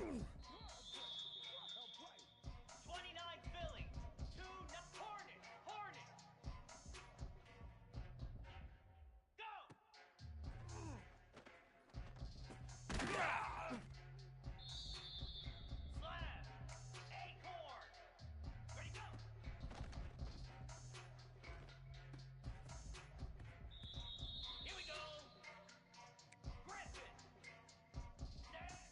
29 Philly, 2 Hornet, Hornet. Go! Slam! Acorn! Ready, go! Here we go! Griffin! Stand!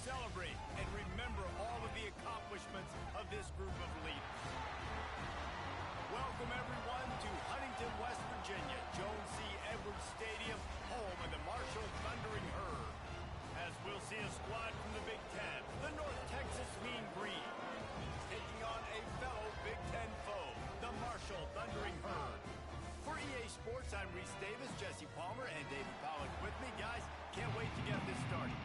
celebrate and remember all of the accomplishments of this group of leaders. Welcome, everyone, to Huntington, West Virginia, Jones C. Edwards Stadium, home of the Marshall Thundering Herd. As we'll see a squad from the Big Ten, the North Texas Mean Green, taking on a fellow Big Ten foe, the Marshall Thundering Herd. For EA Sports, I'm Reese Davis, Jesse Palmer, and David Pollack with me. Guys, can't wait to get this started.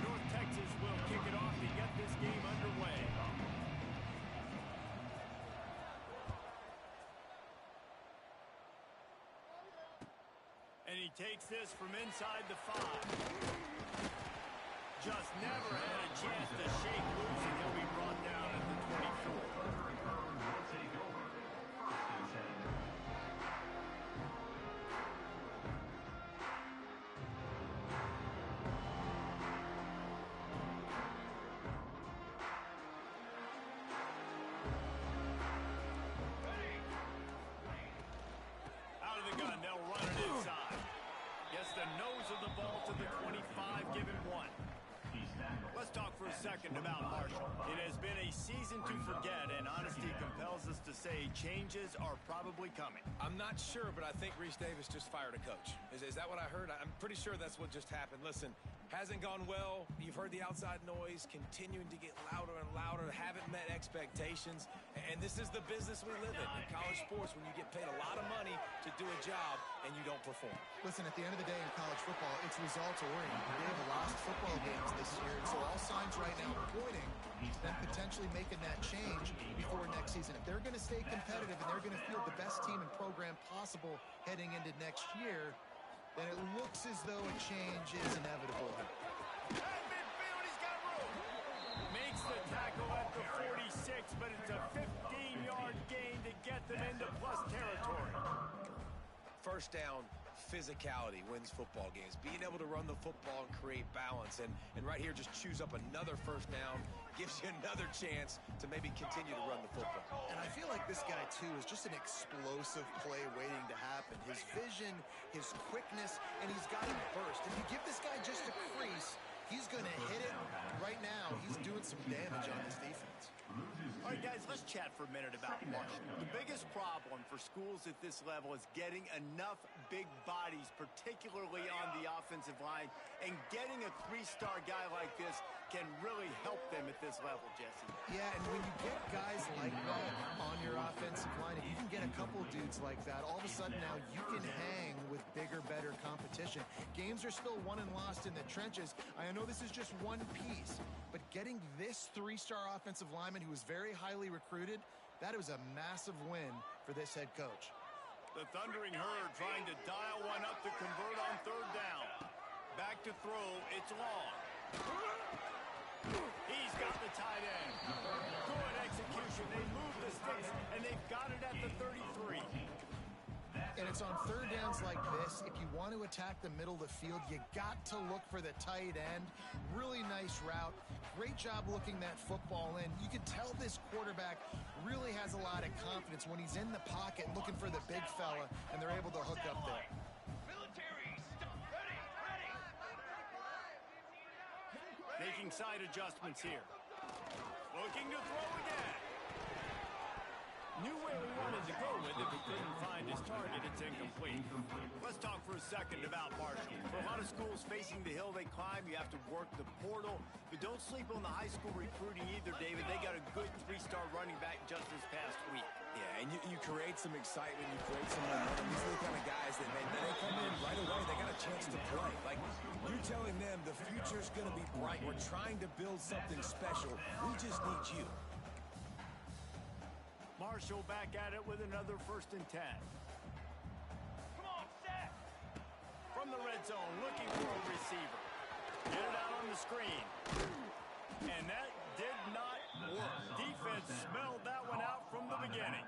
North Texas will kick it off to get this game underway. And he takes this from inside the 5. Just never had a chance to shake loose, and he'll be brought down at the 24. Out of the gun, they'll run it inside. Gets the nose of the ball to the 25, give him 1. Let's talk for a second about Marshall. It has been a season to forget, and honesty compels us to say changes are probably coming. I'm not sure, but I think Reese Davis just fired a coach. Is that what I heard? I'm pretty sure that's what just happened. Listen, hasn't gone well. You've heard the outside noise continuing to get louder and louder. Haven't met expectations. And this is the business we live in college sports, when you get paid a lot of money to do a job and you don't perform. Listen, at the end of the day in college football, it's results oriented. They have lost football games this year, and so all signs right now are pointing to them potentially making that change before next season. If they're going to stay competitive and they're going to field the best team and program possible heading into next year, then it looks as though a change is inevitable. At midfield, he's got room. Makes the tackle at the 46, but it's a 15-yard gain to get them into plus territory. First down, physicality wins football games. Being able to run the football and create balance. And right here, just choose up another first down. Gives you another chance to maybe continue to run the football. And I feel like this guy, too, is just an explosive play waiting to happen. His vision, his quickness, and he's got a burst. If you give this guy just a crease, he's going to hit it. Right now, he's doing some damage on this defense. All right, guys, let's chat for a minute about Marshall. The biggest problem for schools at this level is getting enough big bodies, particularly on the offensive line, and getting a 3-star guy like this can really help them at this level, Jesse. Yeah, and when you get guys like that on your offensive line, if you can get a couple dudes like that, all of a sudden now you can hang with bigger, better competition. Games are still won and lost in the trenches. I know this is just one piece, but getting this 3-star offensive lineman who was very highly recruited, that was a massive win for this head coach. The Thundering Herd trying to dial one up to convert on 3rd down. Back to throw, it's long. He's got the tight end. Good execution. They move the sticks, and they've got it at the 33. And it's on 3rd downs like this. If you want to attack the middle of the field, you got to look for the tight end. Really nice route. Great job looking that football in. You can tell this quarterback really has a lot of confidence when he's in the pocket looking for the big fella, and they're able to hook up there. Military, stop, ready. Making side adjustments here. Looking to throw again. Knew where he wanted to go with it, but couldn't find his target. It's incomplete. Let's talk for a second about Marshall. For a lot of schools facing the hill they climb, you have to work the portal. But don't sleep on the high school recruiting either, David. They got a good 3-star running back just this past week. Yeah, and you create some excitement, you create some momentum. These are the kind of guys that they come in right away. They got a chance to play. Like, you're telling them the future's going to be bright. We're trying to build something special. We just need you. Marshall back at it with another 1st and 10. Come on, set. From the red zone, looking for a receiver. Get it out on the screen. And that did not work. Defense smelled that one out from the beginning.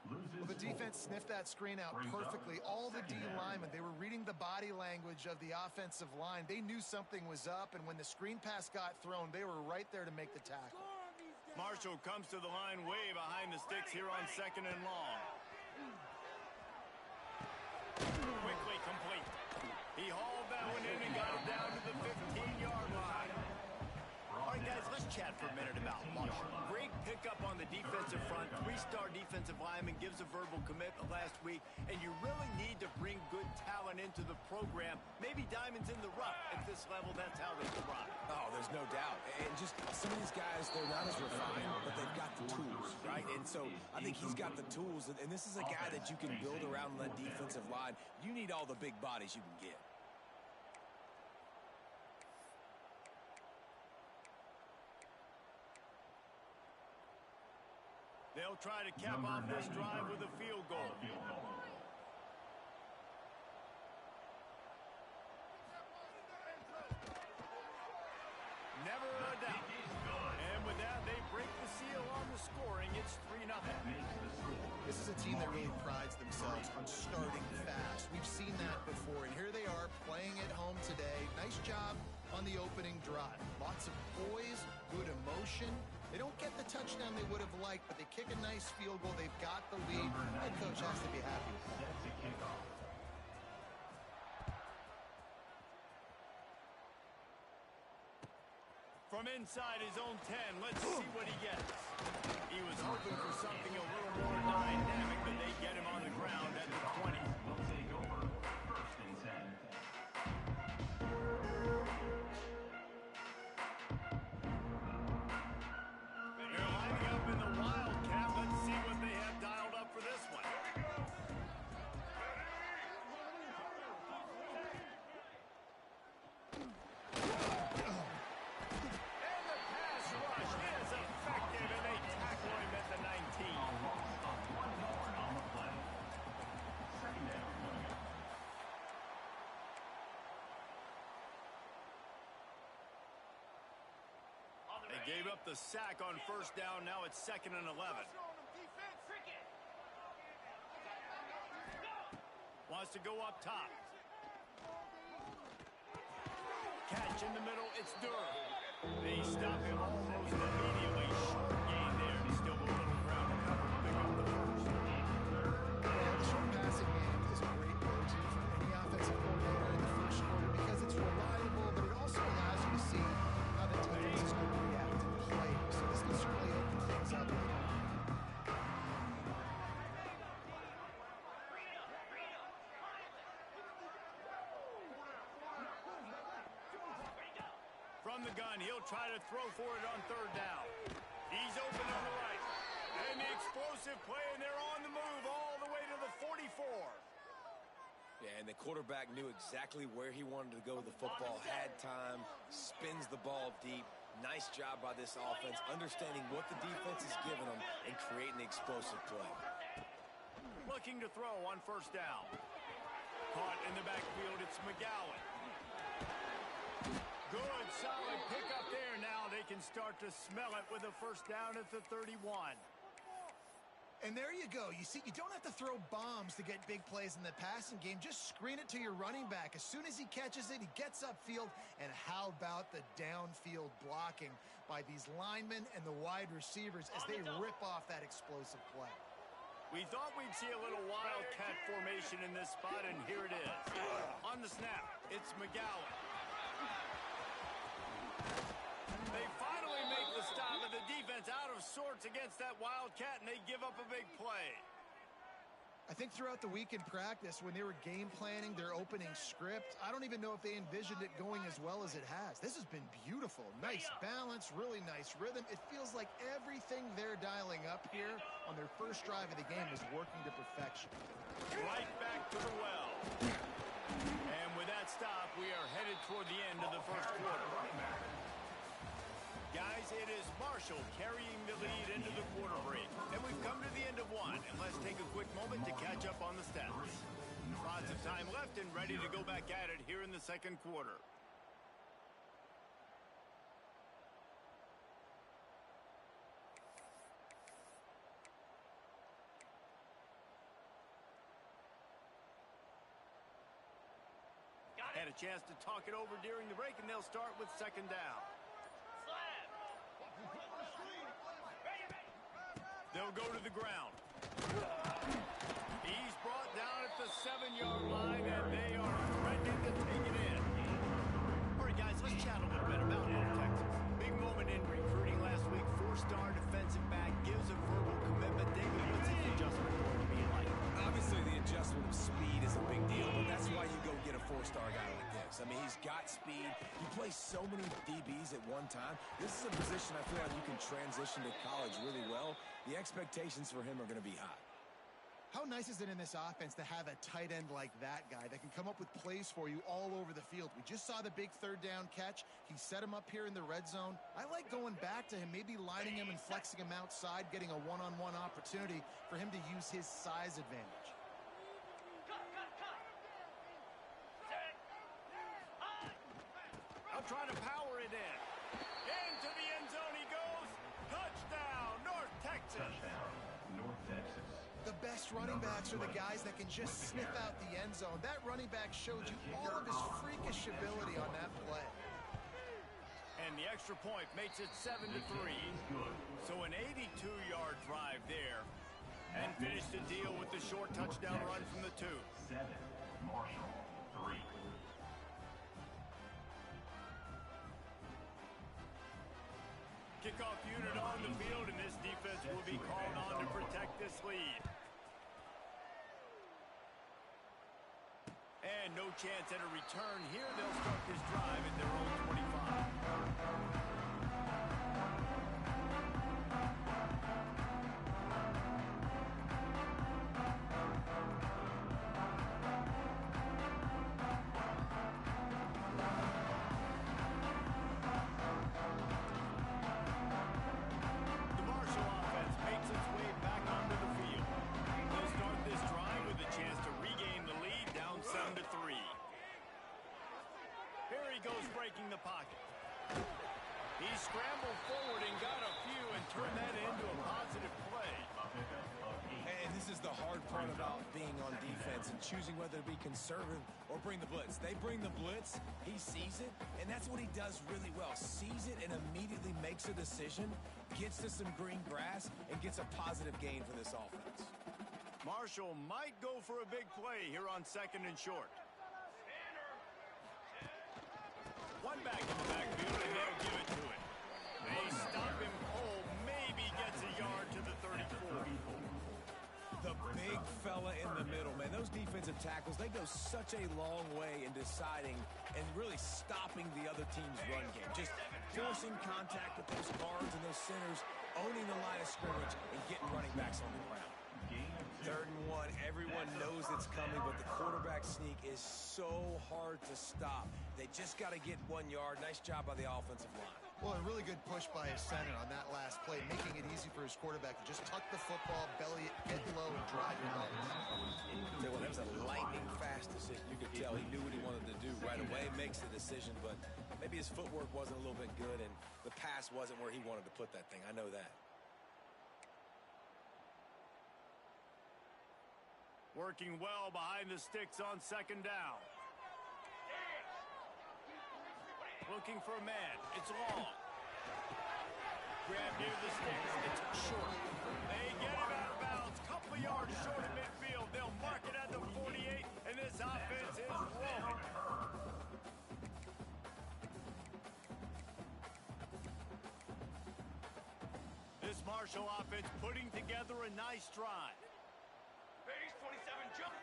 Well, the defense sniffed that screen out perfectly. All the D linemen, they were reading the body language of the offensive line. They knew something was up, and when the screen pass got thrown, they were right there to make the tackle. Marshall comes to the line way behind the sticks here on 2nd and long. He hauled that one in and got it down to the 15-yard line. All right, guys, let's chat for a minute about Marshall. Great pickup on the defensive front. Three-star defensive lineman gives a verbal commitment last week, and you really need to bring good talent into the program. Maybe diamonds in the rough. At this level, that's how they thrive. Oh, there's no doubt. And just some of these guys, they're not as refined, but they've got the tools, right? And so I think he's got the tools, and this is a guy that you can build around that defensive line. You need all the big bodies you can get. They'll try to cap off this drive with a field goal. Never a doubt. And with that, they break the seal on the scoring. It's 3-0. This is a team that really prides themselves on starting fast. We've seen that before, and here they are playing at home today. Nice job on the opening drive. Lots of poise, good emotion. They don't get the touchdown they would have liked, but they kick a nice field goal. They've got the lead. Head coach has to be happy with that. From inside his own 10, let's see what he gets. He was hoping for something a little more dynamic, but they get him on the ground at the 20. We'll take over first and 10. They're lining up in the Wildcat. Let's see what they have dialed up for this one. And the pass rush is effective, and they tackle him at the 19. On the play. Second down. They gave up the sack on first down. Now it's 2nd and 11. Wants to go up top. Catch in the middle. It's Durham. They stop him almost immediately. Short gain there. He's still a little ground to cover to pick up the first. Yeah, the short passing game is a great go-to for any offensive coordinator in the first quarter because it's reliable, but it also allows you to see how the defense is going to react to the play. So this can certainly open things up. From the gun, he'll try to throw for it on third down. He's open on the right. And the explosive play, and they're on the move all the way to the 44. Yeah, and the quarterback knew exactly where he wanted to go with the football, had time, spins the ball deep. Nice job by this offense, understanding what the defense is giving them and creating the explosive play. Looking to throw on first down. Caught in the backfield, it's McGowan. Good, solid pickup there. Now they can start to smell it with a first down at the 31. And there you go. You see, you don't have to throw bombs to get big plays in the passing game. Just screen it to your running back. As soon as he catches it, he gets upfield. And how about the downfield blocking by these linemen and the wide receivers as they rip off that explosive play? We thought we'd see a little wildcat formation in this spot, and here it is. On the snap, it's McGowan. They finally make the stop, and the defense out of sorts against that wildcat, and they give up a big play. I think throughout the week in practice, when they were game planning their opening script, I don't even know if they envisioned it going as well as it has. This has been beautiful. Nice balance, really nice rhythm. It feels like everything they're dialing up here on their first drive of the game is working to perfection. Right back to the well. And with that stop, we are headed toward the end of the first quarter. Guys, it is Marshall carrying the lead into the quarter break. And we've come to the end of one. And let's take a quick moment to catch up on the stats. Lots of time left and ready to go back at it here in the second quarter. Had a chance to talk it over during the break, and they'll start with second down. They'll go to the ground. He's brought down at the 7-yard line, and they are threatening to take it in. All right, guys, let's chat a little bit about North Texas. Big moment in recruiting last week. 4-star defensive back gives a verbal commitment. David, what's his adjustment going to be like? Obviously, the adjustment of speed is a big deal, but that's why you go get a 4-star guy like this. I mean, he's got speed. He plays so many DBs at one time. This is a position I feel like you can transition to college really well. The expectations for him are going to be high. How nice is it in this offense to have a tight end like that guy that can come up with plays for you all over the field? We just saw the big third down catch. He set him up here in the red zone. I like going back to him, maybe lining him and flexing him outside, getting a one-on-one opportunity for him to use his size advantage. I'm trying to power it in. Into the end zone he goes. Touchdown, North Texas. Touchdown, North Texas. The best running backs are the guys that can just sniff out the end zone. That running back showed you all of his freakish ability on that play. And the extra point makes it 7-3. So an 82-yard drive there. And finish the deal with the short touchdown run from the 2. 7, Marshall, 3. Kickoff unit on the field, and this defense will be called on to protect this lead. And no chance at a return here. They'll start this drive at their own 25. The Marshall offense makes its way back onto the field. They'll start this drive with a chance to regain the lead, down 7-3. Here he goes, breaking the pocket. He scrambled forward and got a few and turned that into a positive play. And this is the hard part about being on defense and choosing whether to be conservative or bring the blitz. They bring the blitz, he sees it, and that's what he does really well. Sees it and immediately makes a decision, gets to some green grass, and gets a positive gain for this offense. Marshall might go for a big play here on 2nd and short. One back in the backfield, and they'll give it to him. They stop him cold, maybe gets a yard to the 34. The big fella in the middle, man. Those defensive tackles, they go such a long way in deciding and really stopping the other team's run game. Just forcing contact with those guards and those centers, owning the line of scrimmage, and getting running backs on the ground. 3rd and 1, everyone knows it's coming, but the quarterback sneak is so hard to stop. They just got to get 1 yard. Nice job by the offensive line. Well, a really good push by his center on that last play, making it easy for his quarterback to just tuck the football, belly it, get low, and drive it out. That was a lightning fast decision. You could tell he knew what he wanted to do right away, makes the decision, but maybe his footwork wasn't a little bit good, and the pass wasn't where he wanted to put that thing. I know that. Working well behind the sticks on 2nd down. Looking for a man. It's long. Grab near the sticks. It's short. They get him out of bounds. Couple yards short of midfield. They'll mark it at the 48, and this offense is rolling. This Marshall offense putting together a nice drive. Base 27 jump.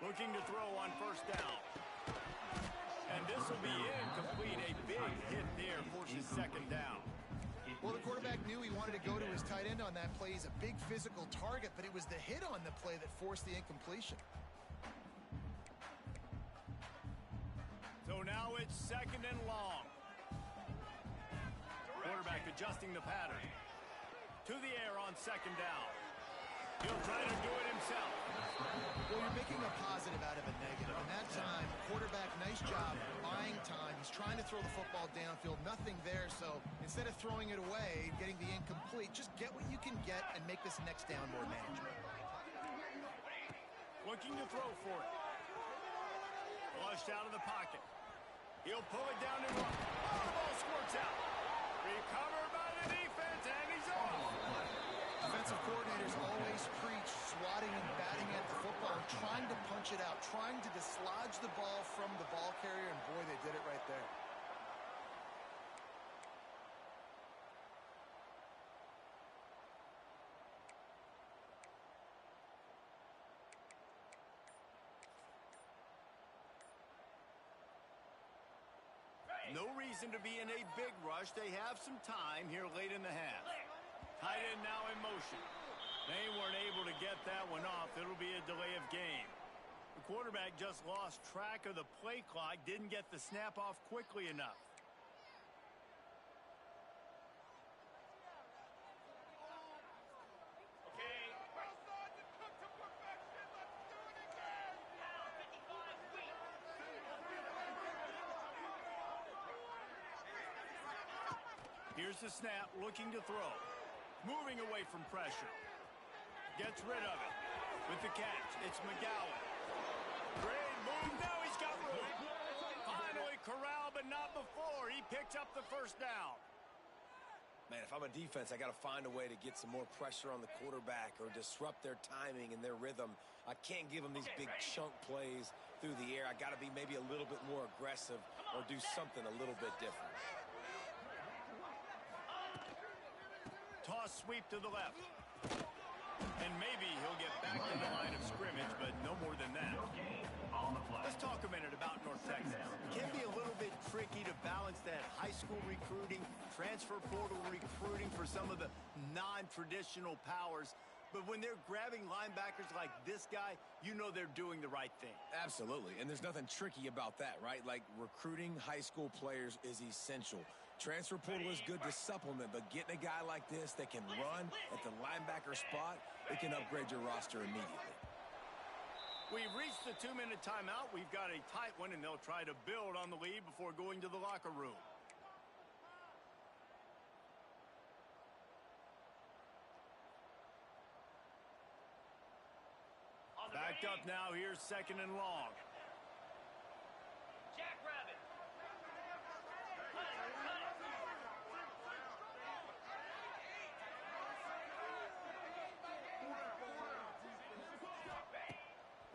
Looking to throw on 1st down. And this will be incomplete. A big hit there forces 2nd down. Well, the quarterback knew he wanted to go to his tight end on that play. He's a big physical target, but it was the hit on the play that forced the incompletion. So now it's 2nd and long. Quarterback adjusting the pattern. To the air on 2nd down. He'll try to do it himself. Well, you're making a positive out of a negative. And that time, quarterback, nice job buying time. He's trying to throw the football downfield. Nothing there, so instead of throwing it away, getting the incomplete, just get what you can get and make this next down more manageable. Looking to throw for it. Flushed out of the pocket. He'll pull it down and run. Oh, the ball squirts out. Recovered by the defense, and he's off. Offensive coordinators always preach swatting and batting at the football and trying to punch it out, trying to dislodge the ball from the ball carrier, and boy, they did it right there. No reason to be in a big rush. They have some time here late in the half. Tight end now in motion. They weren't able to get that one off. It'll be a delay of game. The quarterback just lost track of the play clock, didn't get the snap off quickly enough. Here's the snap, looking to throw. Moving away from pressure. Gets rid of it. With the catch, it's McGowan. Great move, now he's got room. Finally corralled, but not before. He picked up the first down. Man, if I'm a defense, I got to find a way to get some more pressure on the quarterback or disrupt their timing and their rhythm. I can't give them these big chunk plays through the air. I got to be maybe a little bit more aggressive or do something a little bit different. Toss sweep to the left. And maybe he'll get back to the line of scrimmage, but no more than that. Let's talk a minute about North Texas. It can be a little bit tricky to balance that high school recruiting, transfer portal recruiting for some of the non-traditional powers. But when they're grabbing linebackers like this guy, you know they're doing the right thing. Absolutely, and there's nothing tricky about that, right? Like, recruiting high school players is essential. Transfer portal is good to supplement, but getting a guy like this that can run at the linebacker spot, it can upgrade your roster immediately. We've reached the 2-minute timeout. We've got a tight one, and they'll try to build on the lead before going to the locker room. Backed up now. Here's second and long. Jackrabbit.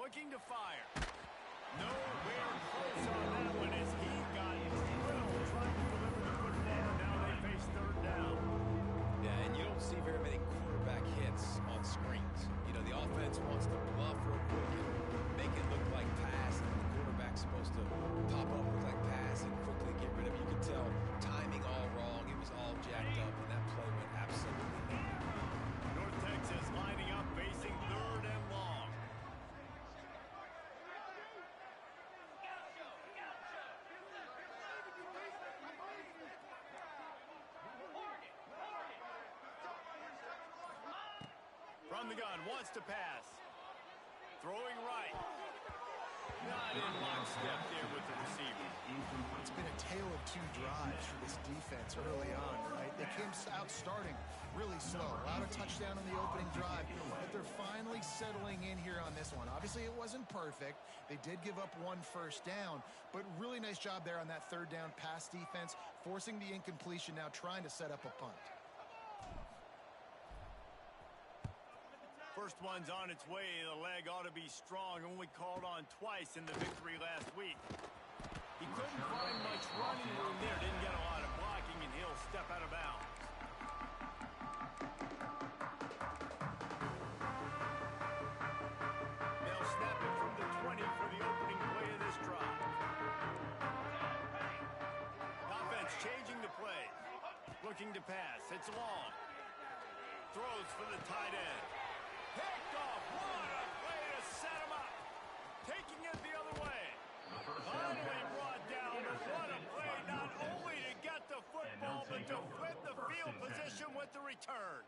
Looking to fire. Nowhere close on that one as he got drilled trying to deliver the football. Now they face third down. Yeah, and you don't see very many quarterback hits on screens. You know, the offense wants to bluff real quick and make it look like pass, and the quarterback's supposed to pop up, look like pass, and quickly get rid of it. You could tell timing all wrong. It was all jacked up, and that play went absolutely nowhere. North Texas lining up, facing third and long. From the gun, wants to pass. Throwing right. Not in lockstep there with the receiver. It's been a tale of two drives for this defense early on, right? They came out starting really slow. A lot of touchdown on the opening drive, but they're finally settling in here on this one. Obviously, it wasn't perfect. They did give up one first down, but really nice job there on that third down pass defense, forcing the incompletion, now trying to set up a punt. First one's on its way. The leg ought to be strong. Only called on twice in the victory last week. He couldn't find much running room there. Didn't get a lot of blocking, and he'll step out of bounds. They'll snap it from the 20 for the opening play of this drive. Offense changing the play. Looking to pass. It's long. Throws for the tight end. Picked off. What a play to set him up. Taking it the other way. Finally brought down. But what a play not only to get the football, but to flip the field position with the return.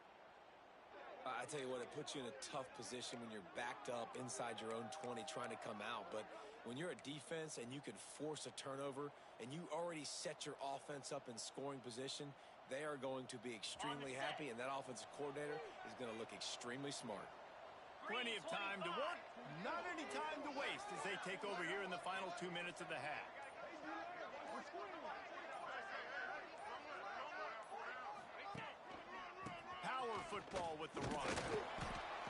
I tell you what, it puts you in a tough position when you're backed up inside your own 20 trying to come out. But when you're a defense and you can force a turnover and you already set your offense up in scoring position, they are going to be extremely happy, and that offensive coordinator is going to look extremely smart. Plenty of time to work, not any time to waste as they take over here in the final 2 minutes of the half. Power football with the run.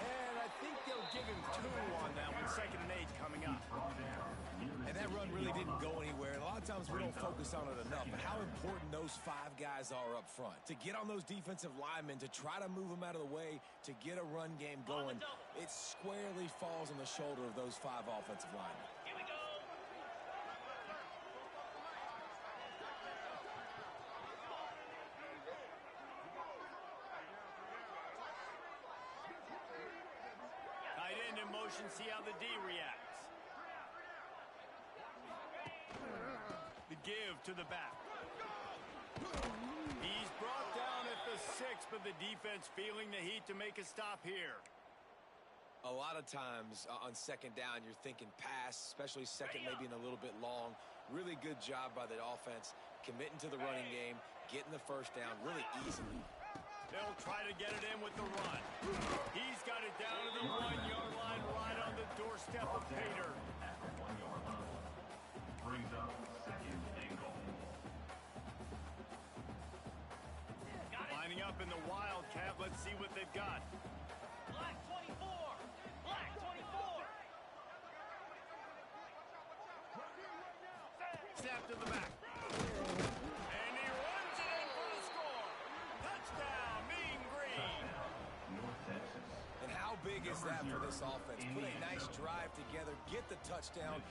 And I think they'll give him 2 on that one. 2nd and 8 coming up. And that run really didn't go anywhere. And a lot of times we don't focus on it enough. But how important those 5 guys are up front. To get on those defensive linemen, to try to move them out of the way, to get a run game going, it squarely falls on the shoulder of those 5 offensive linemen. Here we go. Tight end in motion, see how the D reacts. The give to the back. He's brought down at the 6, but the defense feeling the heat to make a stop here. A lot of times on 2nd down, you're thinking pass, especially 2nd, maybe in a little bit long. Really good job by the offense, committing to the running game, getting the 1st down really easily. They'll try to get it in with the run. He's got it down to the 1-yard line, right on the doorstep of Pater. At the 1-yard line. Brings up 2nd and goal. Lining up in the Wildcat. Let's see what they've got. Black 24. Black 24. Snap to the back. And he runs it in for the score. Touchdown, Mean Green. North Texas. And how big is that for this offense? Put a nice drive together, get the touchdown,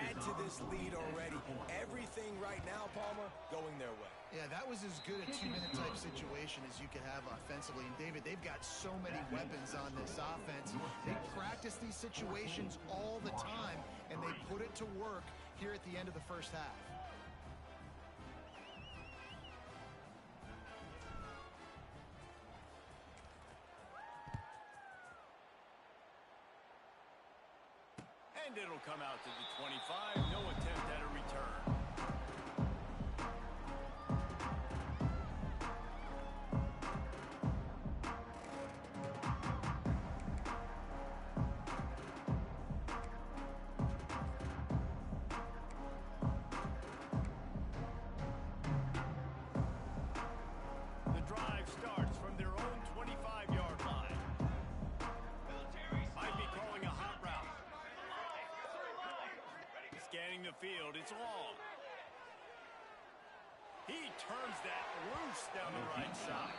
add to this lead already. Everything right now, Palmer, going their way. Yeah, that was as good a 2-minute type situation as you could have offensively. And David, they've got so many weapons on this offense. They practice these situations all the time, and they put it to work here at the end of the 1st half. And it'll come out to the 25. No attempt at a return. The drive starts from their own 25-yard line. Might be calling a hot route. Scanning the field, it's long. He turns that loose down the right side.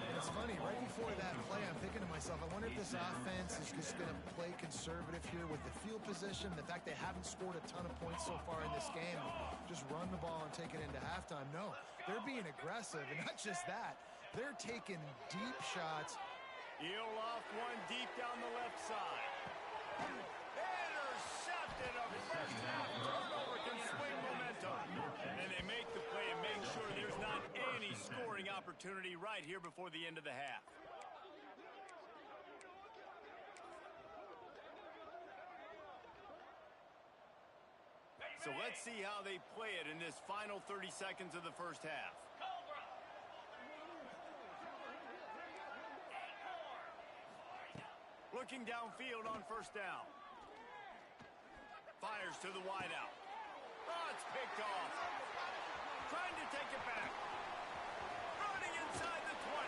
And it's funny, right before that play, I'm thinking to myself, I wonder if this offense is just going to play conservative here with the field position, the fact they haven't scored a ton of points so far in this game, just run the ball and take it into halftime. No, they're being aggressive, and not just that, they're taking deep shots. Eloff one deep down the left side. Intercepted. A first half turnover can swing momentum. And they make the play and make sure there's not any scoring opportunity right here before the end of the half. So let's see how they play it in this final 30 seconds of the 1st half. Cobra. Looking downfield on 1st down. Fires to the wideout. Oh, it's picked off. Trying to take it back. Running inside the 20.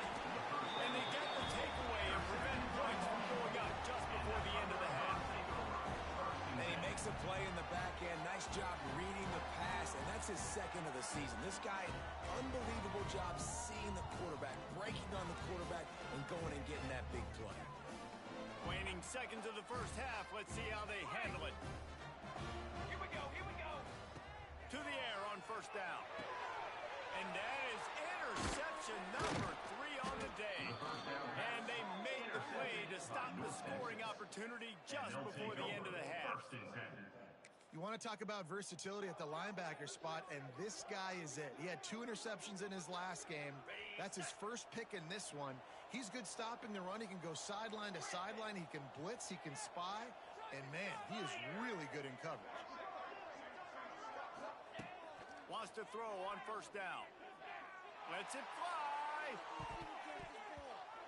And they get the takeaway and prevent points from going up just before the end of the half. And he makes a play in the back end. Nice job reading the pass, and that's his 2nd of the season. This guy, unbelievable job seeing the quarterback, breaking on the quarterback, and going and getting that big play. Waning seconds of the 1st half. Let's see how they handle it. Here we go. Here we go. To the air on 1st down. And that is interception number 3 on the day. And they made the play to stop the scoring opportunity just before the end of the half. You want to talk about versatility at the linebacker spot, and this guy is it. He had 2 interceptions in his last game. That's his 1st pick in this one. He's good stopping the run. He can go sideline to sideline. He can blitz. He can spy. And, man, he is really good in coverage. Wants to throw on 1st down. Lets it fly.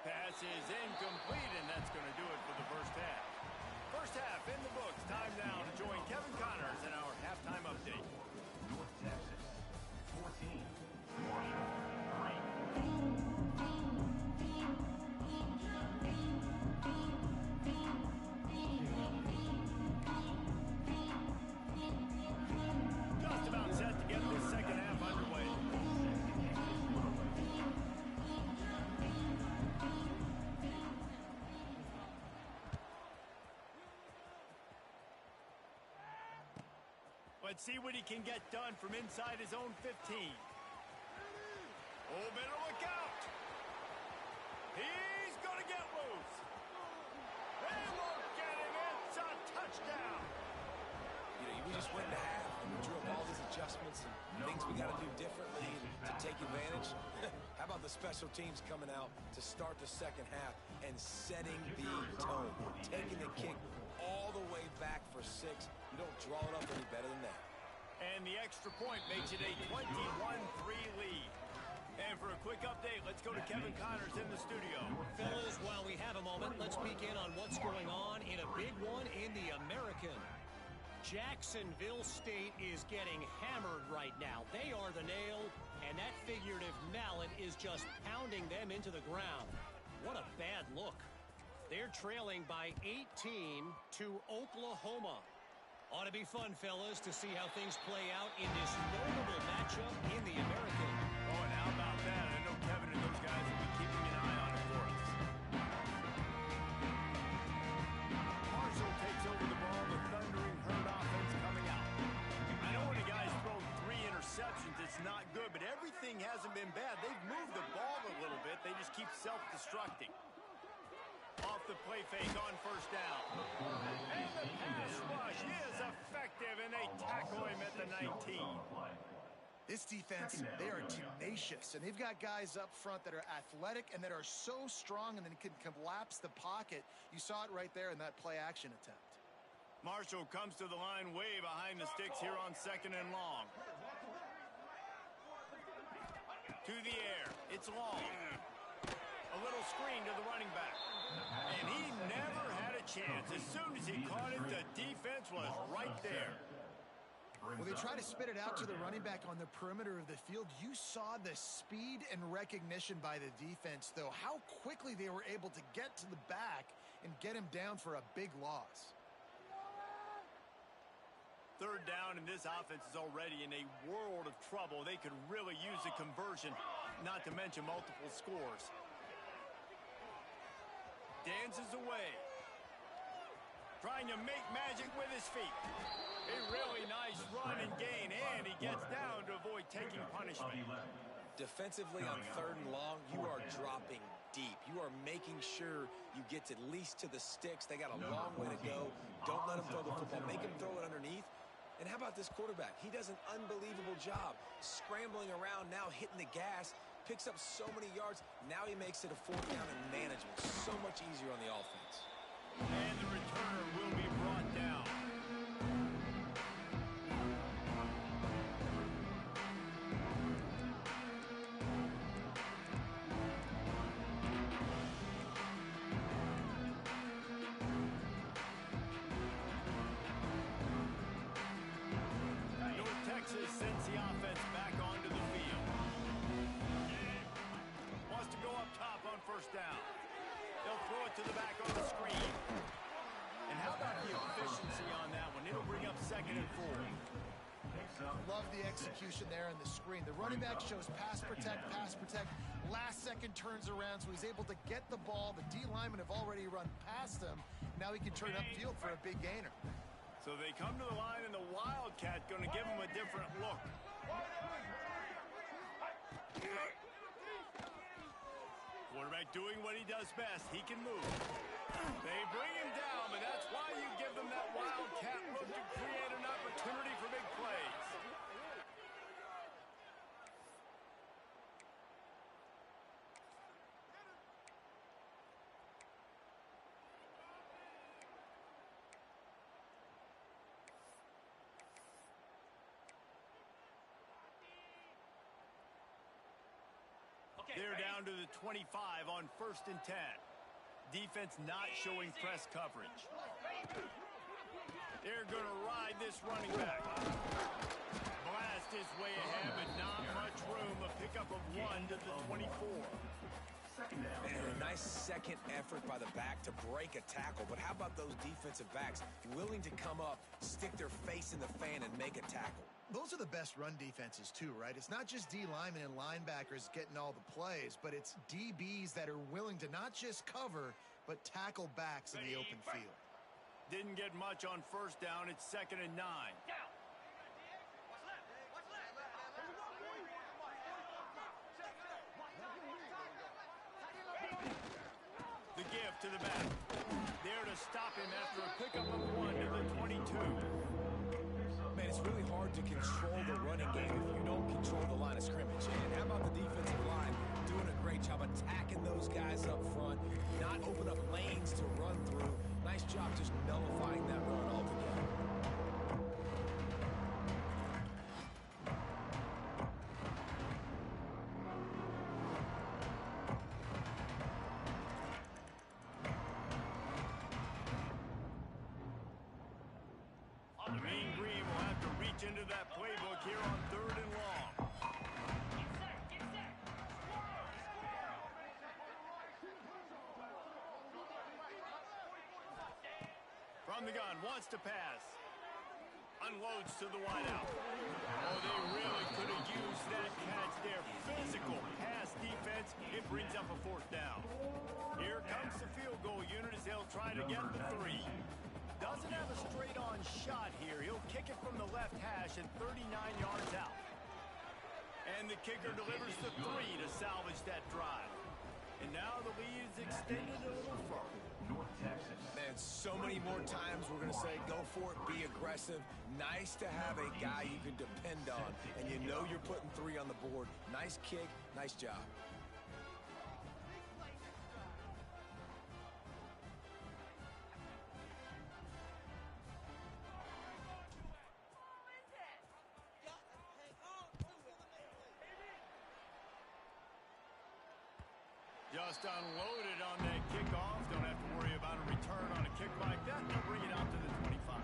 Pass is incomplete, and that's going to do it for the 1st half. 1st half in the books. Time now to join Kevin Connors in our halftime update. North Texas, 14. Marshall, 3. Let's see what he can get done from inside his own 15. Oh, better look out. He's going to get loose. They won't get him. It's a touchdown. You know, we just went to half and we drew up all these adjustments and things we got to do differently to take advantage. How about the special teams coming out to start the second half and setting the tone, taking the kick all the way back for 6. You don't draw it up any better than that. And the extra point makes it a 21-3 lead. And for a quick update, let's go to Kevin Connors in the studio. Fellas, while we have a moment, let's peek in on what's going on in a big one in the American. Jacksonville State is getting hammered right now. They are the nail, and that figurative mallet is just pounding them into the ground. What a bad look. They're trailing by 18 to Oklahoma. Ought to be fun, fellas, to see how things play out in this notable matchup in the American. Oh, and how about that? I know Kevin and those guys will be keeping an eye on it for us. Marshall takes over the ball. The Thundering Herd offense coming out. I know when the guys throw 3 interceptions, it's not good, but everything hasn't been bad. They've moved the ball a little bit. They just keep self-destructing. Off the play fake on first down. And the pass rush is effective, and they tackle him at the 19. This defense, they are tenacious, and they've got guys up front that are athletic and that are so strong and then can collapse the pocket. You saw it right there in that play-action attempt. Marshall comes to the line way behind the sticks here on 2nd and long. To the air. It's long. A little screen to the running back. And he never had a chance. As soon as he caught it, the defense was right there. When they try to spit it out to the running back on the perimeter of the field, you saw the speed and recognition by the defense, though. How quickly they were able to get to the back and get him down for a big loss. 3rd down, and this offense is already in a world of trouble. They could really use a conversion, not to mention multiple scores. Dances away. Trying to make magic with his feet. A really nice run and gain, and he gets down to avoid taking punishment. Defensively on 3rd and long, you are dropping deep. You are making sure you get at least to the sticks. They got a long way to go. Don't let them throw the football. Make them throw it underneath. And how about this quarterback? He does an unbelievable job scrambling around, now hitting the gas, picks up so many yards. Now he makes it a 4th down and management. So much easier on the offense. And the returner will be brought down. North Texas sends the offense back onto the field. Wants to go up top on 1st down. They'll throw it to the back on the screen. And how about the efficiency on that one? It'll bring up 2nd and 4. Love the execution there on the screen. The running back shows pass protect, last second turns around, so he's able to get the ball. The D linemen have already run past him. Now he can turn upfield for a big gainer. So they come to the line, and the Wildcat going to give him a different look. Quarterback doing what he does best. He can move. They bring him down, but that's why you give them that Wildcat look to create an opportunity for big plays. They're down to the 25 on 1st and 10. Defense not showing press coverage. They're going to ride this running back. Blast his way ahead, but not much room. A pickup of 1 to the 24. And a nice second effort by the back to break a tackle. But how about those defensive backs willing to come up, stick their face in the fan, and make a tackle? Those are the best run defenses too, right? It's not just D linemen and linebackers getting all the plays, but it's DBs that are willing to not just cover, but tackle backs in the open field. Didn't get much on 1st down. It's 2nd and 9. to the back. There to stop him after a pickup of 1 to the 22. Man, it's really hard to control the running game if you don't control the line of scrimmage. And how about the defensive line doing a great job attacking those guys up front, not open up lanes to run through. Nice job just nullifying that run altogether. The Mean Green will have to reach into that playbook here on 3rd and long. From the gun, wants to pass. Unloads to the wideout. Oh, they really could have used that catch there. Physical pass defense. It brings up a 4th down. Here comes the field goal unit as they'll try to get the 3. Doesn't have a straight-on shot here. He'll kick it from the left hash and 39 yards out. And the kicker delivers the 3 to salvage that drive. And now the lead is extended a little further. North Texas. Man, so many more times we're going to say, go for it, be aggressive. Nice to have a guy you can depend on, and you know you're putting 3 on the board. Nice kick, nice job. Just unloaded on that kickoff. Don't have to worry about a return on a kick like that. They'll bring it out to the 25.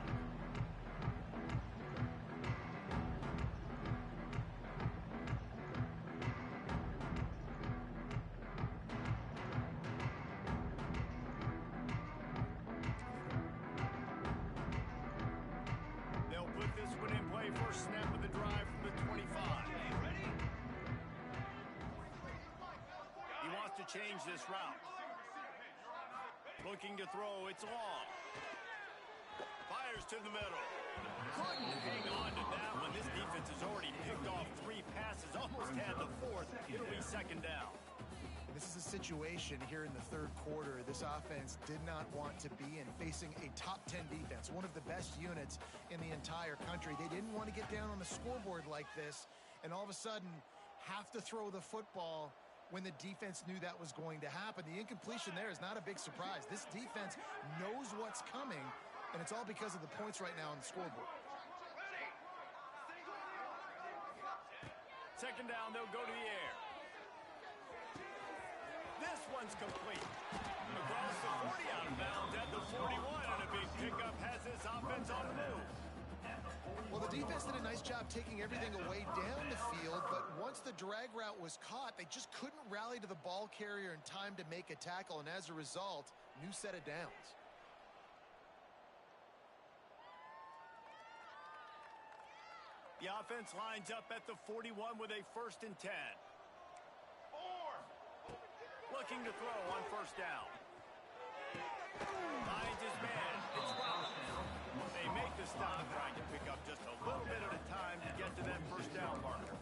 They'll put this one in play. First snap of the drive from the 25. He wants to change this route. Looking to throw, it's long. Fires to the middle. Couldn't hang on to that one. This defense has already picked off 3 passes, almost had the 4th. It'll be 2nd down. This is a situation here in the 3rd quarter this offense did not want to be in, facing a top 10 defense, one of the best units in the entire country. They didn't want to get down on the scoreboard like this and all of a sudden have to throw the football when the defense knew that was going to happen. The incompletion there is not a big surprise. This defense knows what's coming, and it's all because of the points right now on the scoreboard. 2nd down, they'll go to the air. This one's complete. Across the 40, out of bounds at the 41, and a big pickup has this offense on the move. Well, the defense did a nice job taking everything away down the field, but once the drag route was caught, they just couldn't rally to the ball carrier in time to make a tackle, and as a result, new set of downs. The offense lines up at the 41 with a 1st and 10. Looking to throw on 1st down. Finds his man. It's Rollins. They make the stop, trying to pick up just a little bit at a time to get to that 1st down marker.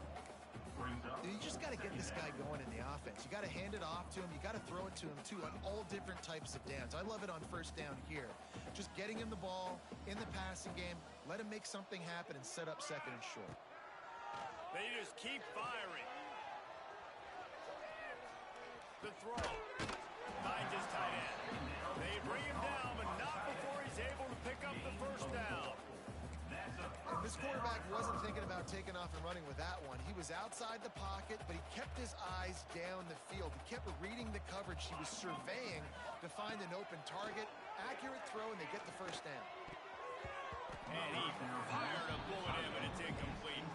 You just got to get this guy going in the offense. You got to hand it off to him. You got to throw it to him, too, on all different types of downs. I love it on 1st down here. Just getting him the ball in the passing game, let him make something happen and set up 2nd and short. They just keep firing. The throw. Finds his tight end. They bring him down, but not before he's able to pick up the 1st down. And this quarterback wasn't thinking about taking off and running with that one. He was outside the pocket, but he kept his eyes down the field. He kept reading the coverage. He was surveying to find an open target. Accurate throw, and they get the 1st down. And he fired a bullet in, but it's incomplete.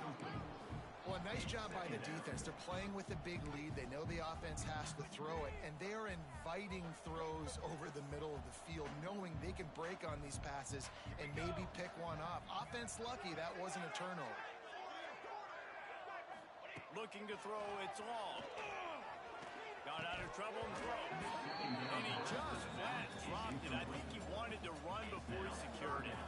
Well, a nice job by the defense. They're playing with a big lead. They know the offense has to throw it, and they are inviting throws over the middle of the field, knowing they can break on these passes and maybe pick one off. Offense lucky that wasn't a turnover. Looking to throw, it's long. Got out of trouble and throws. And he just flat dropped it. I think he wanted to run before he secured it.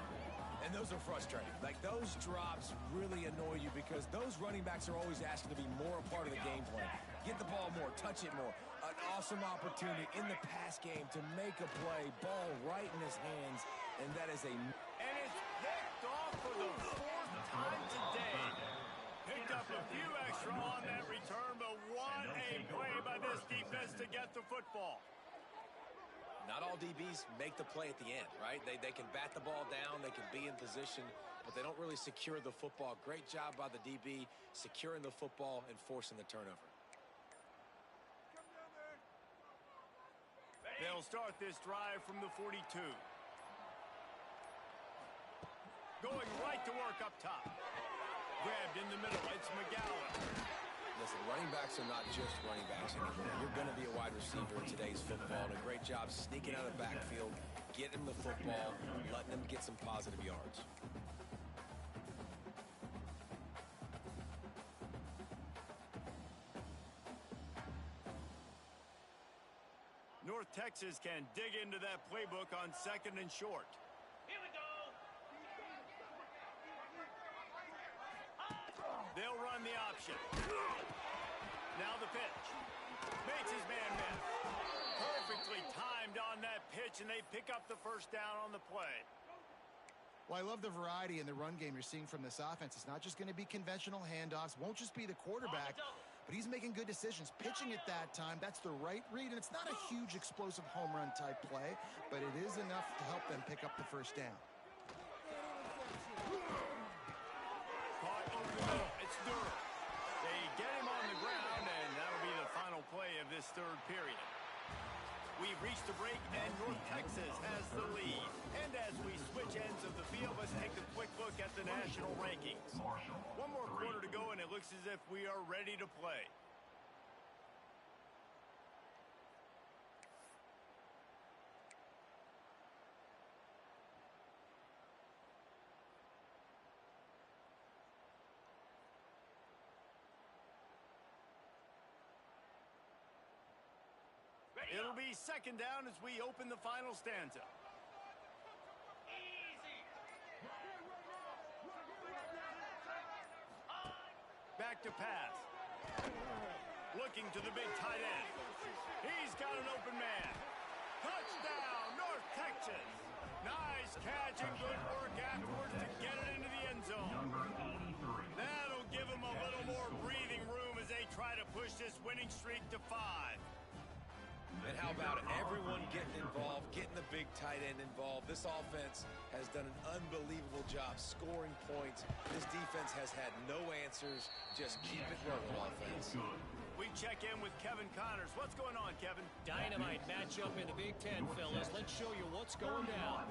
And those are frustrating. Like, those drops really annoy you because those running backs are always asking to be more a part of the game plan. Get the ball more, touch it more. An awesome opportunity in the pass game to make a play, ball right in his hands, and that is a... And it's picked off for the 4th time today. Picked up a few extra on that return, but what a play by this defense to get the football. Not all DBs make the play at the end, right? They can bat the ball down, they can be in position, but they don't really secure the football. Great job by the DB securing the football and forcing the turnover. They'll start this drive from the 42. Going right to work up top. Grabbed in the middle. It's McGowan. Listen, running backs are not just running backs anymore. You're going to be a wide receiver in today's football. And a great job sneaking out of the backfield, getting the football, letting them get some positive yards. North Texas can dig into that playbook on 2nd and short. Here we go. They'll run the option. Now the pitch. Makes his man miss. Perfectly timed on that pitch, and they pick up the first down on the play. Well, I love the variety in the run game you're seeing from this offense. It's not just going to be conventional handoffs. Won't just be the quarterback, but he's making good decisions. Pitching at that time, that's the right read, and it's not a huge explosive home run type play, but it is enough to help them pick up the first down. Caught over the middle. It's Durham. They get him on the ground, and that'll be the final play of this 3rd period. We've reached the break, and North Texas has the lead. And as we switch ends of the field, let's take a quick look at the national rankings. One more quarter to go, and it looks as if we are ready to play. It'll be 2nd down as we open the final stanza. Easy. Back to pass. Looking to the big tight end. He's got an open man. Touchdown, North Texas. Nice catch and good work afterwards to get it into the end zone. That'll give them a little more breathing room as they try to push this winning streak to 5. And how about it? Everyone getting involved, getting the big tight end involved. This offense has done an unbelievable job scoring points. This defense has had no answers. Just keep it rolling, offense. We check in with Kevin Connors. What's going on, Kevin? Dynamite matchup in the Big Ten, fellas. Let's show you what's going down.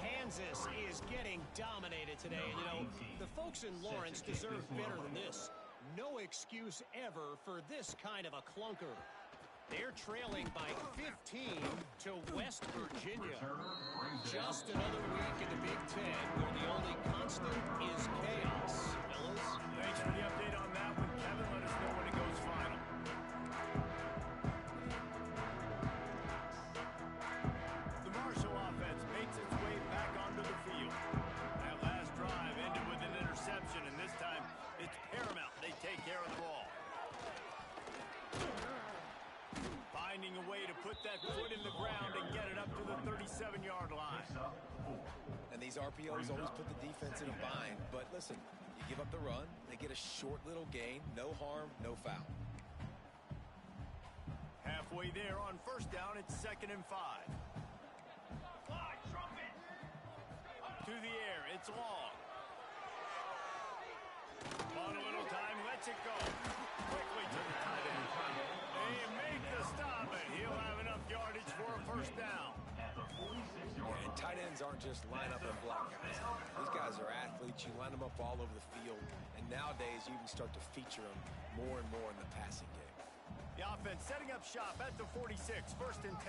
Kansas is getting dominated today. And, you know, the folks in Lawrence deserve better than this. No excuse ever for this kind of a clunker. They're trailing by 15 to West Virginia. Just another week in the Big Ten where the only constant is chaos, fellas. Thanks for the update on that one, Kevin. Let us know when it goes final. The Marshall offense makes its way back onto the field. That last drive ended with an interception, and this time it's paramount they take care of the ball. Finding a way to put that foot in the ground and get it up to the 37-yard line. And these RPOs always put the defense in a bind. But listen, you give up the run, they get a short little gain, no harm, no foul. Halfway there on 1st down, it's 2nd and 5. To the air, it's long. On a little time, lets it go. Quickly to the tight end. They make the stop, and he'll have enough yardage for a 1st down. And tight ends aren't just line up and block guys. These guys are athletes. You line them up all over the field. And nowadays, you can start to feature them more and more in the passing game. The offense setting up shop at the 46, 1st and 10.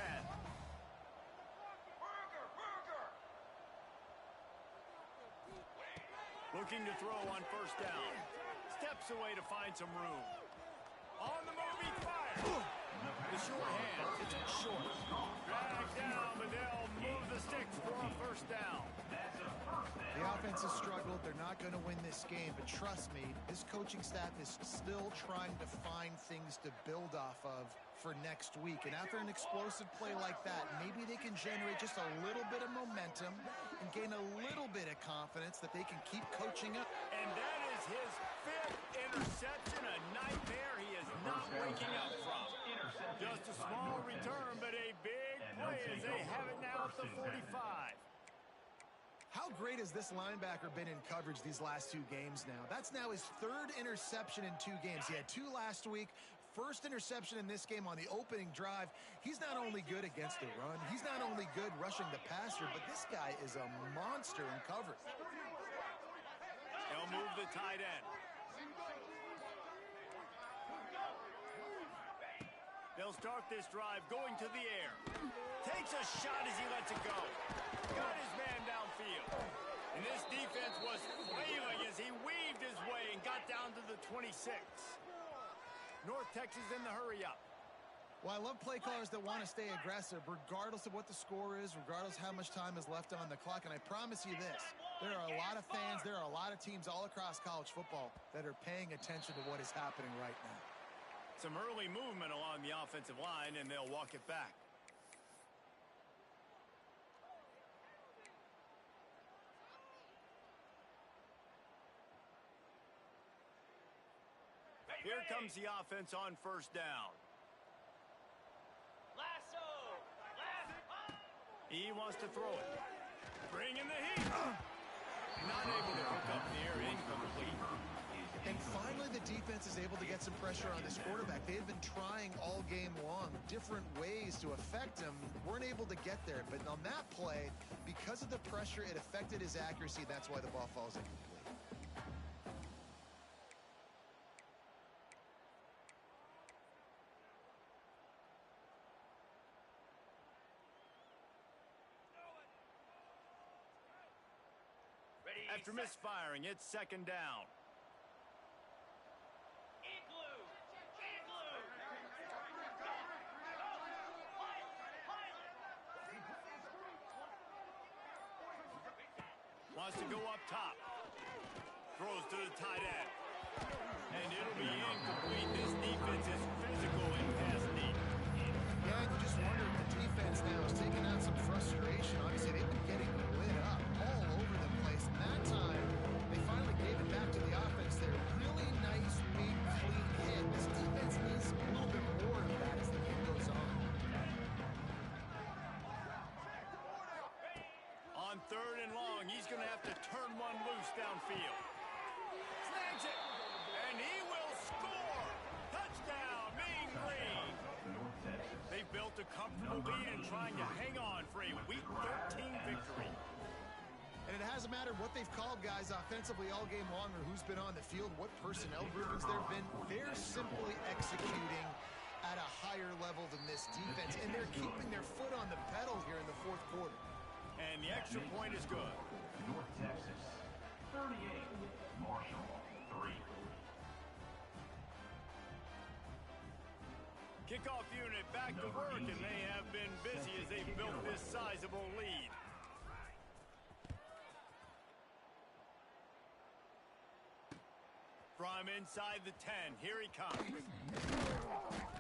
Looking to throw on 1st down. Steps away to find some room. On the move, he fires. The short hand. It's short. Dragged down, but they'll move the sticks for a 1st down. The offense has struggled. They're not going to win this game. But trust me, this coaching staff is still trying to find things to build off of for next week. And after an explosive play like that, maybe they can generate just a little bit of momentum and gain a little bit of confidence that they can keep coaching up. And that is his 5th interception, a nightmare he is not waking up from. Just a small return, but a big play as they have it now at the 45. How great has this linebacker been in coverage these last 2 games now? That's now his 3rd interception in 2 games. He had 2 last week. First interception in this game on the opening drive. He's not only good against the run, he's not only good rushing the passer, but this guy is a monster in coverage. He'll move the tight end. They'll start this drive going to the air. Takes a shot as he lets it go. Got his man downfield. And this defense was flailing as he weaved his way and got down to the 26. North Texas in the hurry-up. Well, I love play callers that want to stay aggressive, regardless of what the score is, regardless how much time is left on the clock. And I promise you this, there are a lot of fans, there are a lot of teams all across college football that are paying attention to what is happening right now. Some early movement along the offensive line, and they'll walk it back. Here comes the offense on first down. Lasso! He wants to throw it. Bring in the heat. Not able to hook up the air, incomplete. And finally, the defense is able to get some pressure on this quarterback. They had been trying all game long different ways to affect him. Weren't able to get there. But on that play, because of the pressure, it affected his accuracy. That's why the ball falls incomplete. After misfiring, it's second down. Igloo! Igloo! Wants to go up top. Throws to the tight end. And it'll be incomplete. This defense is physical in pass deep. Yeah, you just wonder if the defense now is taking out some frustration. Obviously, they've been getting lit up all over the place. And that time, they finally gave it back to the offense there. Really nice, big, clean hit. This defense needs a little bit more of that as the game goes on. On 3rd and long, he's going to have to turn one loose downfield. Snags it, and he will score. Touchdown, Mean Green. They built a comfortable lead and trying to hang on for a Week 13 victory. And it hasn't mattered what they've called guys offensively all game long or who's been on the field, what personnel groupings there have been. They're simply executing at a higher level than this defense, and they're keeping their foot on the pedal here in the 4th quarter. And the extra point is good. North Texas, 38. Marshall, 3. Kickoff unit back to work, and they have been busy as they built this sizable lead. From inside the 10, here he comes.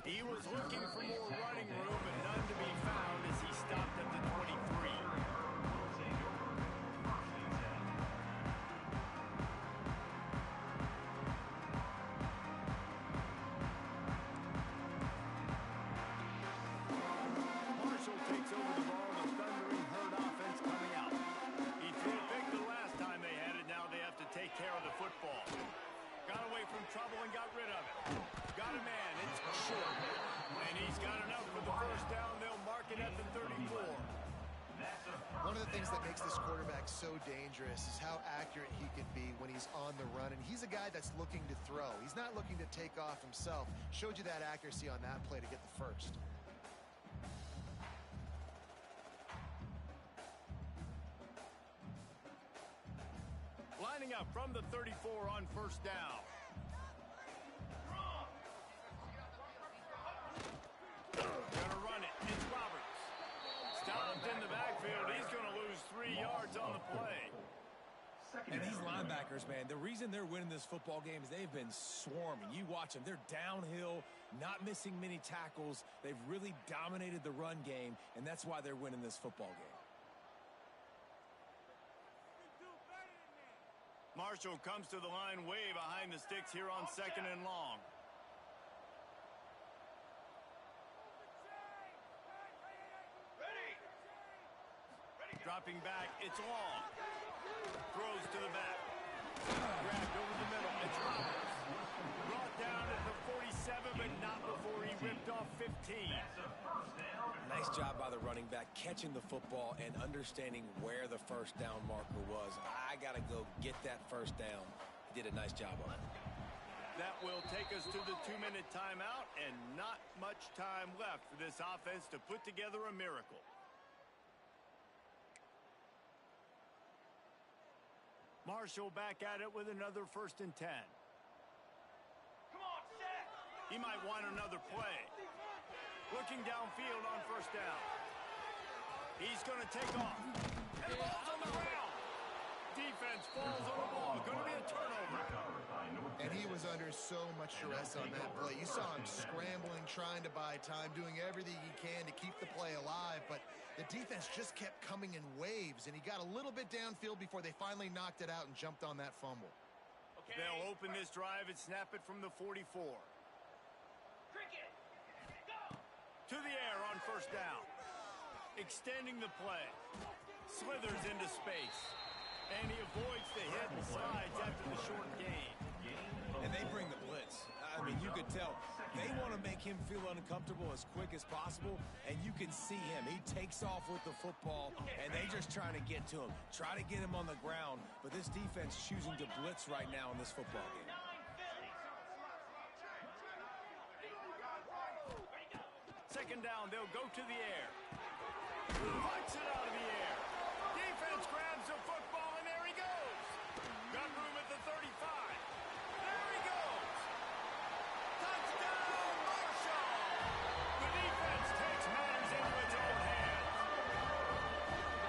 He was looking for more running room, and none to be found as he stopped at the 23. Marshall takes over the ball, the Thundering Herd offense coming out. He threw it big the last time they had it, now they have to take care of the football. Got away from trouble and got rid of it. Got a man, it's short. And he's got enough for the first down. They'll mark it at the 34. One of the things that makes this quarterback so dangerous is how accurate he can be when he's on the run. And he's a guy that's looking to throw. He's not looking to take off himself. Showed you that accuracy on that play to get the first. Lining up from the 34 on first down. Gonna run it. It's Roberts. Stopped in the backfield. He's gonna lose 3 yards on the play. And these linebackers, man, the reason they're winning this football game is they've been swarming. You watch them. They're downhill, not missing many tackles. They've really dominated the run game, and that's why they're winning this football game. Marshall comes to the line way behind the sticks here on 2nd and long. Dropping back, it's long. Throws to the back. Grabbed over the middle. It's Roberts. Brought down at the 47, but not before he ripped off 15. Nice job by the running back, catching the football and understanding where the first down marker was. I got to go get that first down. He did a nice job of it. That will take us to the 2-minute timeout, and not much time left for this offense to put together a miracle. Marshall back at it with another 1st and 10. Come on, set. He might want another play. Looking downfield on 1st down. He's going to take off. And the ball's on the ground. Defense falls on the ball. Going to be a turnover. And he was under so much duress on that play. You saw him scrambling, trying to buy time, doing everything he can to keep the play alive, but the defense just kept coming in waves, and he got a little bit downfield before they finally knocked it out and jumped on that fumble. Okay. They'll open this drive and snap it from the 44. Cricket. Go. To the air on 1st down. Extending the play. Slithers into space. And he avoids the hit and slides after the short gain. And they bring the blitz. I mean, you could tell they want to make him feel uncomfortable as quick as possible, and you can see him. He takes off with the football, and they just trying to get to him, try to get him on the ground, but this defense choosing to blitz right now in this football game. 2nd down, they'll go to the air. Punch it out of the air. Defense grabs the football, and there he goes. Got room at the 35. There he goes. Touchdown, Marshall. The defense takes matters into its own hands.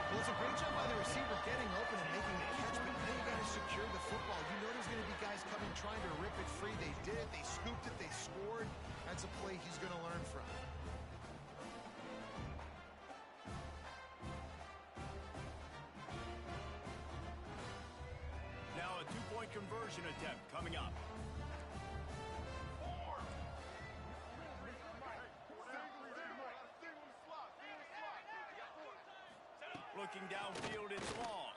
Well, it's a great job by the receiver getting open and making the catch, but now you got to secure the football. You know there's going to be guys coming trying to rip it free. They did it. They scooped it. They scored. That's a play he's going to learn from. Now a 2-point conversion attempt coming up. Looking downfield, it's long.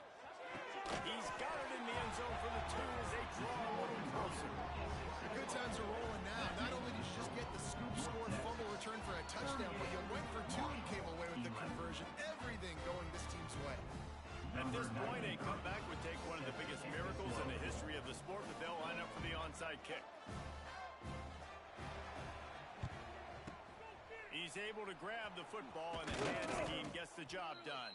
He's got it in the end zone for the 2 as they draw a little closer. The good times are rolling now. Not only did you just get the scoop, score, fumble, return for a touchdown, but you went for 2 and came away with the conversion. Everything going this team's way. At this point, a comeback would take one of the biggest miracles in the history of the sport, but they'll line up for the onside kick. He's able to grab the football in the hands and gets the job done.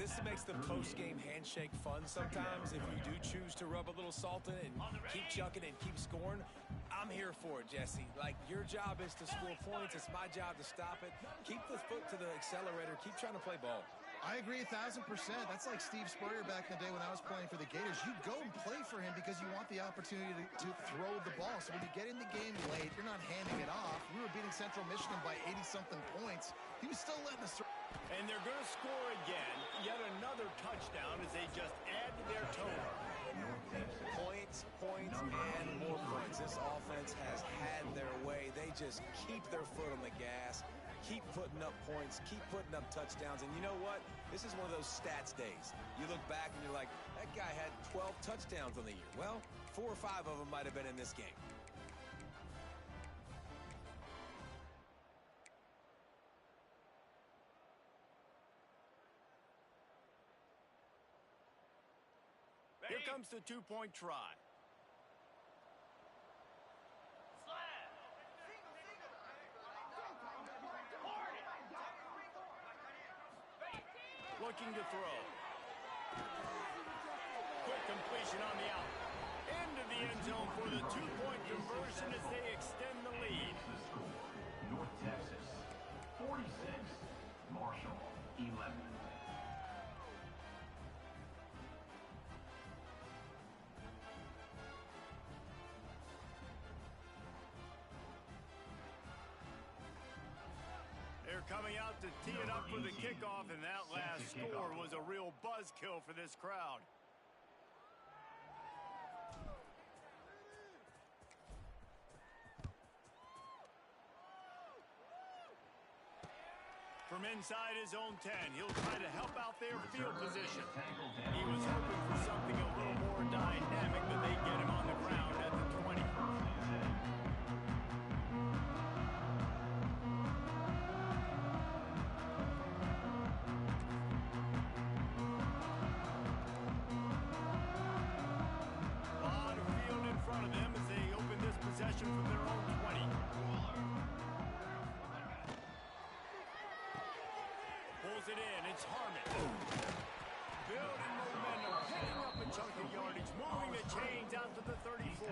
This makes the post-game handshake fun sometimes. If you do choose to rub a little salt in it and keep chucking and keep scoring, I'm here for it, Jesse. Like, your job is to score points. It's my job to stop it. Keep the foot to the accelerator. Keep trying to play ball. I agree 1,000%. That's like Steve Spurrier back in the day when I was playing for the Gators. You go and play for him because you want the opportunity to throw the ball. So when you get in the game late, you're not handing it off. We were beating Central Michigan by 80-something points. He was still letting us throw. And they're going to score again. Yet another touchdown as they just add to their total. Points, and more points. This offense has had their way. They just keep their foot on the gas, keep putting up points, keep putting up touchdowns. And you know what? This is one of those stats days. You look back and you're like, that guy had 12 touchdowns on the year. Well, 4 or 5 of them might have been in this game. Here comes the two-point try. Looking to throw. Quick completion on the out. Into the end zone for the two-point conversion as they extend the lead. North Texas, 46. Marshall, 11. They're coming out to tee it up for the kickoff, and that last score was a real buzzkill for this crowd. From inside his own 10, he'll try to help out their field position. He was hoping for something a little more dynamic, but they get him on the ground at the 20. A lot of field in front of them as they open this possession from their own 20. Pulls it in. It's Harmon. Building momentum, picking up a chunk of yardage, moving the chains out to the 34.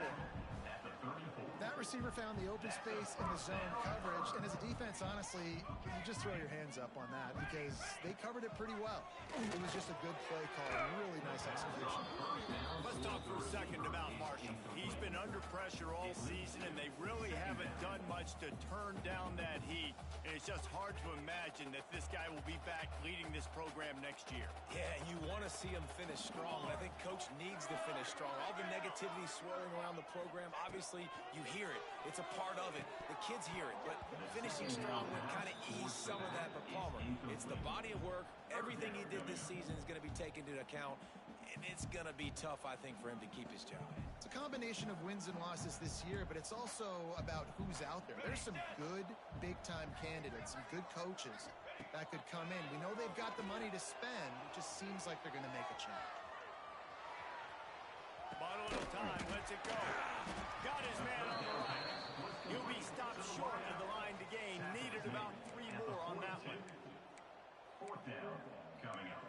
That receiver found the open space in the zone coverage, and as a defense, honestly, you just throw your hands up on that because they covered it pretty well. It was just a good play call, really nice execution. Let's talk for a second about Marshall. He's been under pressure all season, and they really haven't done much to turn down that heat. And it's just hard to imagine that this guy will be back leading this program next year. Yeah, and you want to see him finish strong. And I think Coach needs to finish strong. All the negativity swirling around the program, obviously, you hear it. It's a part of it. The kids hear it. But finishing strong would kind of ease some of that for Palmer. It's the body of work. Everything he did this season is going to be taken into account. And it's going to be tough, I think, for him to keep his job. It's a combination of wins and losses this year, but it's also about who's out there. There's some good big-time candidates, some good coaches that could come in. We know they've got the money to spend. It just seems like they're going to make a change. Bottle of time, lets it go. Got his man on the right. He'll be stopped short of the line to gain. Needed about 3 more on that one. Fourth down coming up.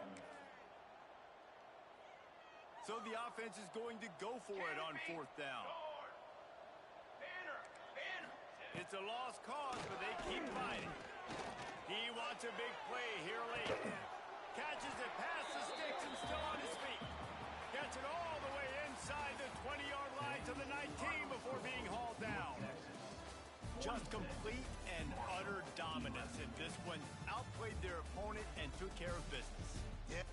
So the offense is going to go for it on 4th down. It's a lost cause, but they keep fighting. He wants a big play here late. Catches it past the sticks and still on his feet. Gets it all the way inside the 20-yard line to the 19 before being hauled down. Just complete and utter dominance in this one. Outplayed their opponent and took care of business. Yeah.